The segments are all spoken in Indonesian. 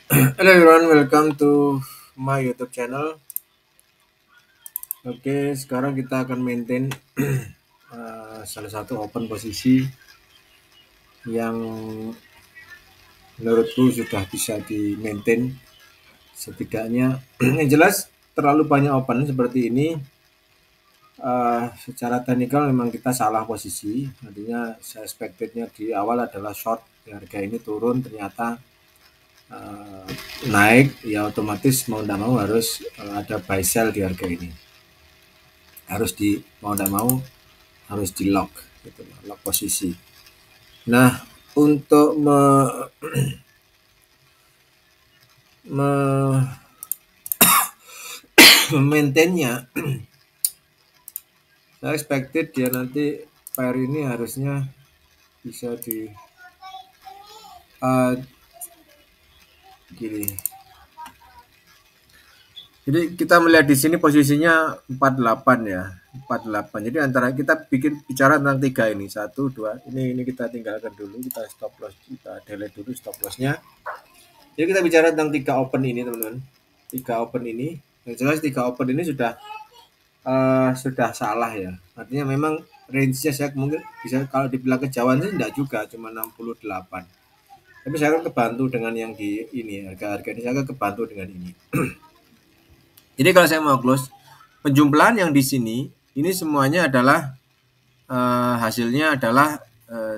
Hello everyone, welcome to my YouTube channel. Oke, sekarang kita akan maintain salah satu open posisi yang menurutku sudah bisa di maintain setidaknya. Yang jelas terlalu banyak open seperti ini. Secara teknikal memang kita salah posisi. Artinya saya expectednya di awal adalah short, harga ini turun ternyata uh, naik, ya otomatis mau tidak mau harus ada buy sell di harga ini. Harus di mau tidak mau harus di lock gitu, lock posisi. Nah, untuk me, maintainnya, saya expected dia nanti pair ini harusnya bisa di uh, gini. Jadi kita melihat di sini posisinya 48 ya, 48. Jadi antara kita bicara tentang tiga ini, satu, dua. Ini kita tinggalkan dulu, kita stop loss, kita delete dulu stop lossnya. Jadi kita bicara tentang tiga open ini, teman-teman. Tiga open ini, yang jelas tiga open ini sudah salah ya. Artinya memang range-nya saya mungkin bisa kalau dibilang kejauhan sih enggak juga, cuma 68. Tapi saya akan kebantu dengan yang di ini, harga-harga ini saya akan kebantu dengan ini. Jadi kalau saya mau close, penjumlahan yang di sini ini semuanya adalah hasilnya adalah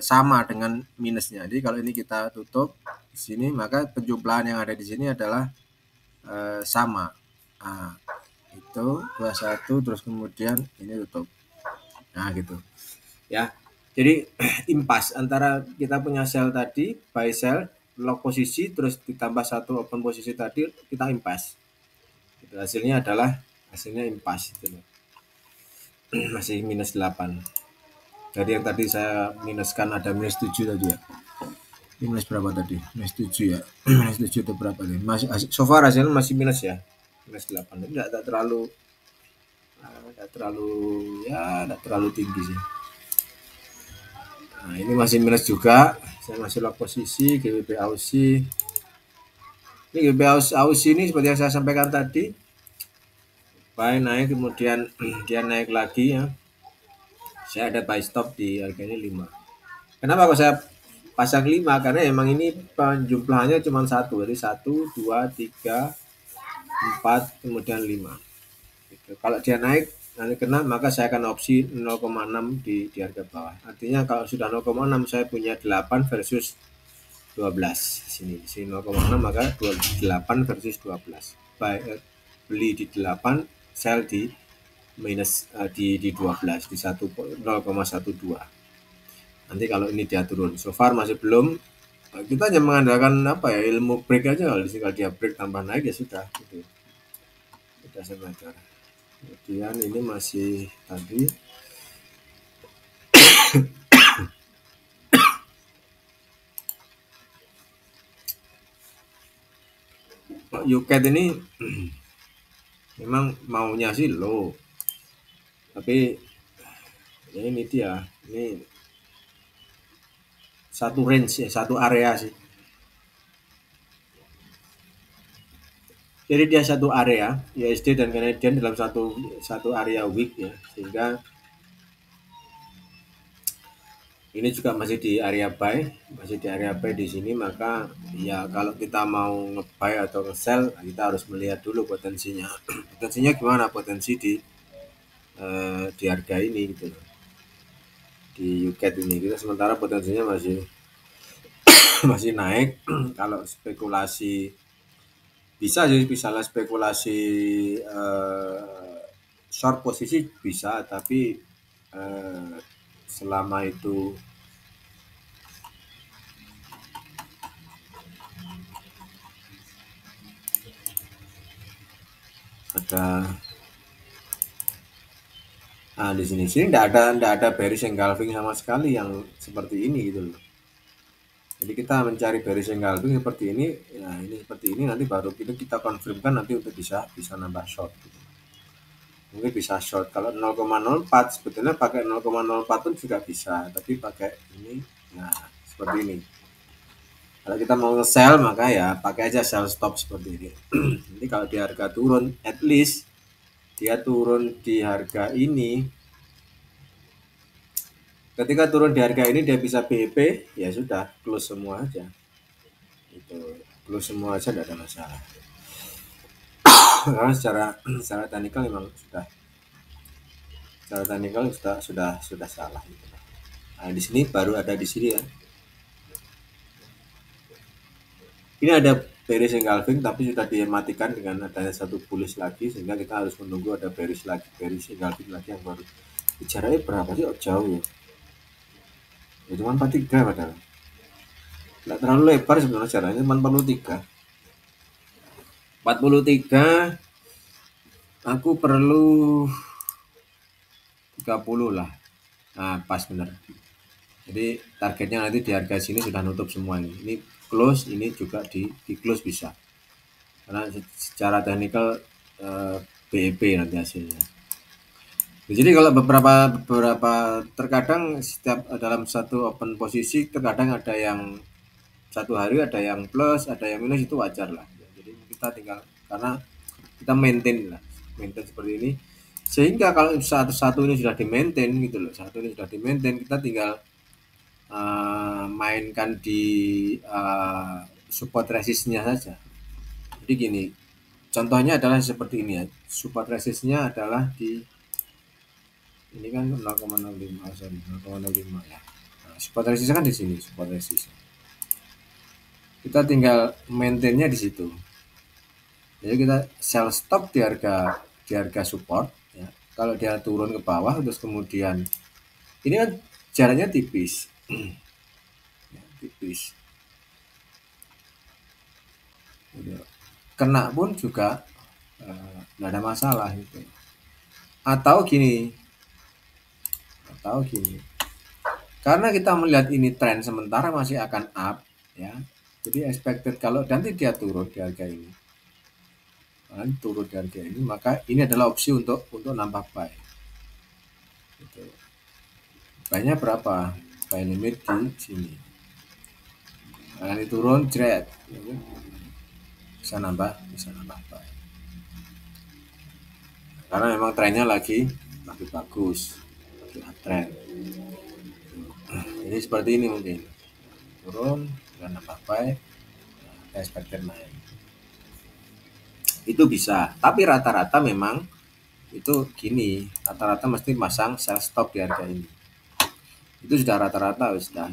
sama dengan minusnya. Jadi kalau ini kita tutup di sini, maka penjumlahan yang ada di sini adalah sama. Nah, itu 21 terus kemudian ini tutup. Nah, gitu. Ya. Jadi impas antara kita punya sell tadi, buy sell, lock posisi terus ditambah satu open posisi tadi, kita impas. Itu hasilnya impas itu loh. Masih minus 8. Jadi yang tadi saya minuskan ada minus 7 tadi ya. Ini minus berapa tadi? Minus 7 ya. Minus 7 itu berapa nih? Masih so far hasilnya masih minus ya. Minus 8. Tapi tidak terlalu tidak terlalu tinggi sih. Nah, ini masih minus juga. Saya masih lock posisi GBP Aussie. Ini GBP Aussie ini seperti yang saya sampaikan tadi. Buy naik kemudian dia naik lagi ya. Saya ada buy stop di harga ini 5. Kenapa kok saya pasang 5? Karena emang ini penjumlahannya cuma satu. Jadi 1, 2, 3, 4, kemudian 5. Gitu. Kalau dia naik nanti kena, maka saya akan opsi 0,6 di harga bawah. Artinya kalau sudah 0,6 saya punya 8 versus 12 di sini 0,6, maka 8 versus 12. Beli di 8, sell di minus di 12 di 0,12. Nanti kalau ini dia turun, so far masih belum. Kita hanya mengandalkan apa ya, ilmu break aja. Kalau dia break tambah naik ya sudah gitu. Sudah semeter. Kemudian ini masih tadi UCAT ini memang maunya sih low, tapi ya ini dia, ini satu range ya, satu area sih. Jadi dia satu area, USD dan Canadian dalam satu area week ya, sehingga ini juga masih di area buy di sini. Maka ya kalau kita mau nge-buy atau nge-sell, kita harus melihat dulu potensinya. Potensinya gimana, potensi di harga ini gitu loh, di UCAT ini kita sementara potensinya masih masih naik. Kalau spekulasi bisa sih, misalnya spekulasi short posisi bisa, tapi selama itu ada di sini tidak ada bearish engulfing sama sekali yang seperti ini gitu loh. Jadi kita mencari bearish engulfing seperti ini, ya ini seperti ini, nanti baru kita confirmkan nanti untuk bisa nambah short gitu. Mungkin bisa short kalau 0,04, sebetulnya pakai 0,04 pun juga bisa, tapi pakai ini nah seperti ini. Kalau kita mau nge-sell maka ya pakai aja sell stop seperti ini. Nanti kalau di harga turun, at least dia turun di harga ini. Ketika turun di harga ini dia bisa BEP, ya sudah close semua aja. Itu close semua aja tidak ada masalah. Karena secara teknikal memang sudah salah gitu. Nah, di sini baru ada di sini ya. Ini ada bearish engulfing tapi sudah dimatikan dengan adanya satu bullish lagi sehingga kita harus menunggu ada bearish engulfing lagi yang baru. Jaraknya berapa sih? Oh, jauh ya. Ya cuma 43 padahal. Nggak terlalu lebar sebenarnya jaraknya, cuma 43. 43 aku perlu 30 lah. Nah, pas bener. Jadi targetnya nanti di harga sini sudah nutup semua ini. Ini close, ini juga di close bisa. Karena secara teknikal BEP nanti hasilnya. Jadi kalau beberapa terkadang setiap dalam satu open posisi terkadang ada yang satu hari ada yang plus, ada yang minus, itu wajar lah. Jadi kita tinggal karena kita maintain seperti ini. Sehingga kalau satu ini sudah di maintain gitu loh, satu ini sudah di maintain, kita tinggal mainkan di support resistnya saja. Jadi gini, contohnya adalah seperti ini ya. Support resistnya adalah di ini kan 0,05, sorry 0,05 ya. Nah, support resistnya kan di sini, support resist. Kita tinggal maintainnya di situ. Jadi kita sell stop di harga support ya. Kalau dia turun ke bawah terus kemudian ini kan jaraknya tipis. Ya, tipis. Kena pun juga nggak ada masalah gitu. Atau gini, karena kita melihat ini tren sementara masih akan up ya. Jadi expected kalau nanti dia turun di harga ini, maka ini adalah opsi untuk nambah buy. Gitu. Buy-nya berapa? Buy limit di sini. Kalau ini turun, jret, gitu. bisa nambah buy. Karena memang trennya lagi bagus, lagi uptrend. Jadi seperti ini mungkin turun dan nambah buy, expected naik. Itu bisa, tapi rata-rata memang itu gini, rata-rata mesti pasang sell stop di harga ini. Itu sudah rata-rata sudah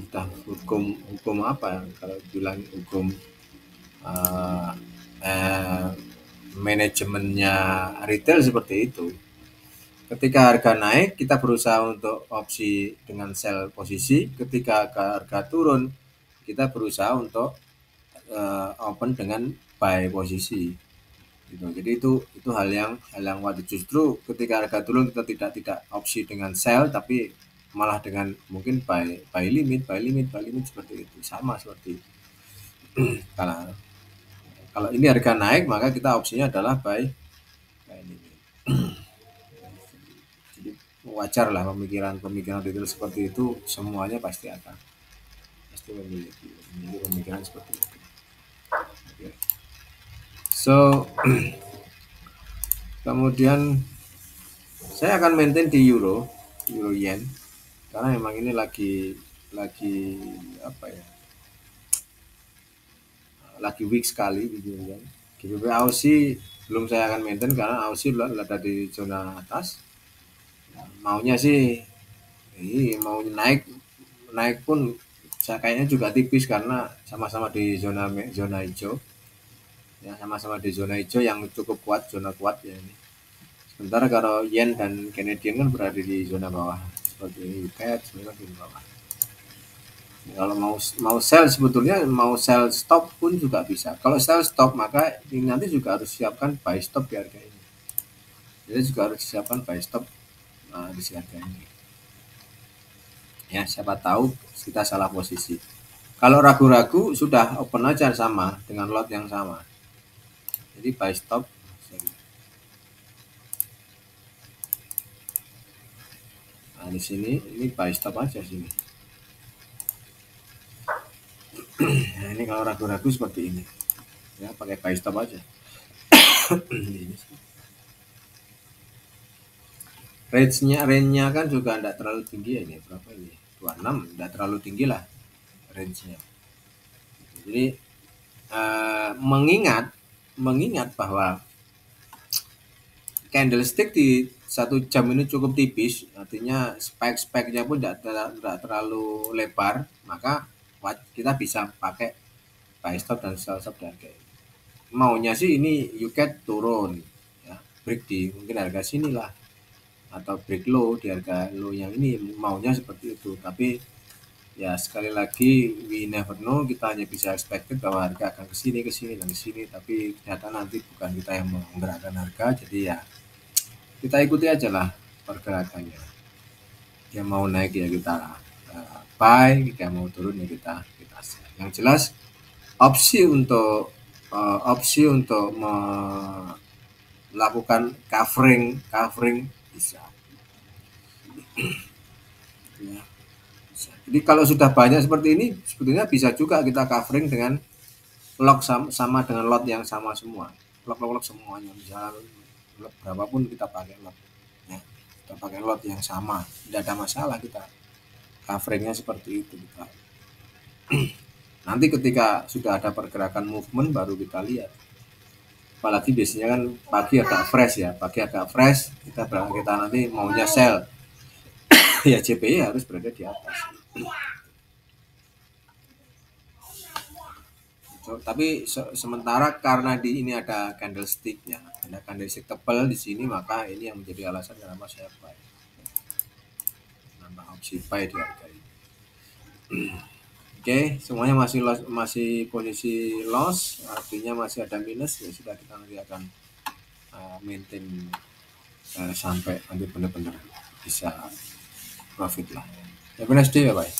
hukum apa ya, kalau bilang hukum uh, manajemennya retail seperti itu. Ketika harga naik kita berusaha untuk opsi dengan sell posisi, ketika harga turun kita berusaha untuk open dengan buy posisi gitu. Jadi itu hal yang wajib. Justru ketika harga turun kita tidak opsi dengan sell tapi malah dengan mungkin buy limit seperti itu, sama seperti itu. kalau kalau ini harga naik maka kita opsinya adalah buy limit. Jadi wajar lah pemikiran detail seperti itu, semuanya pasti memiliki pemikiran seperti itu. Okay. So kemudian saya akan maintain di euro yen karena memang ini lagi apa ya, lagi weak sekali gitu kan. GBP Aussie belum saya akan maintain karena Aussie ada di zona atas. Maunya sih ini mau naik pun saya kayaknya juga tipis karena sama-sama di zona hijau ya, sama-sama di zona hijau yang cukup kuat, zona kuat ya ini. Sementara kalau yen dan Canadian kan berada di zona bawah seperti ini, CAD sebenarnya di bawah. Kalau mau sell sebetulnya mau sell stop pun juga bisa. Kalau sell stop maka ini nanti juga harus siapkan buy stop di harga ini. Jadi juga harus siapkan buy stop di harga ini. Ya siapa tahu kita salah posisi. Kalau ragu-ragu sudah open aja sama dengan lot yang sama. Jadi buy stop. Nah di sini ini buy stop aja sini. Nah, ini kalau ragu-ragu seperti ini ya, pakai buy stop aja. Range-nya kan juga tidak terlalu tinggi ya, ini berapa ini, 26, tidak terlalu tinggi lah range-nya. Jadi mengingat bahwa candlestick di 1 jam ini cukup tipis, artinya spike-speknya pun tidak terlalu lebar, maka kita bisa pakai buy stop dan sell stop di harga ini. Maunya sih ini UCAT turun, ya, break di mungkin harga sini lah, atau break low di harga low yang ini, maunya seperti itu. Tapi ya sekali lagi we never know, kita hanya bisa expected bahwa harga akan kesini dan kesini, tapi ternyata nanti bukan kita yang menggerakkan harga. Jadi ya kita ikuti aja lah pergerakannya. Dia mau naik ya kita buy, dia mau turun ya kita sell. Yang jelas opsi untuk melakukan covering bisa. Ya. Jadi kalau sudah banyak seperti ini, sebetulnya bisa juga kita covering dengan lock sama dengan lot yang sama semua. Lock semuanya, misalnya berapapun kita pakai lot. Ya, kita pakai lot yang sama, tidak ada masalah, kita coveringnya seperti itu. Nanti ketika sudah ada pergerakan movement baru kita lihat. Apalagi biasanya kan pagi agak fresh, kita nanti maunya sell. Ya JPY harus berada di atas. Tapi sementara karena di ini ada candlesticknya, ada candlestick tebal di sini, maka ini yang menjadi alasan kenapa saya buy. Nambah opsi buy di harga ini. Oke, semuanya masih posisi loss, artinya masih ada minus, ya sudah, kita nanti akan maintain sampai nanti benar-benar bisa profit lah. Have a nice day, bye bye.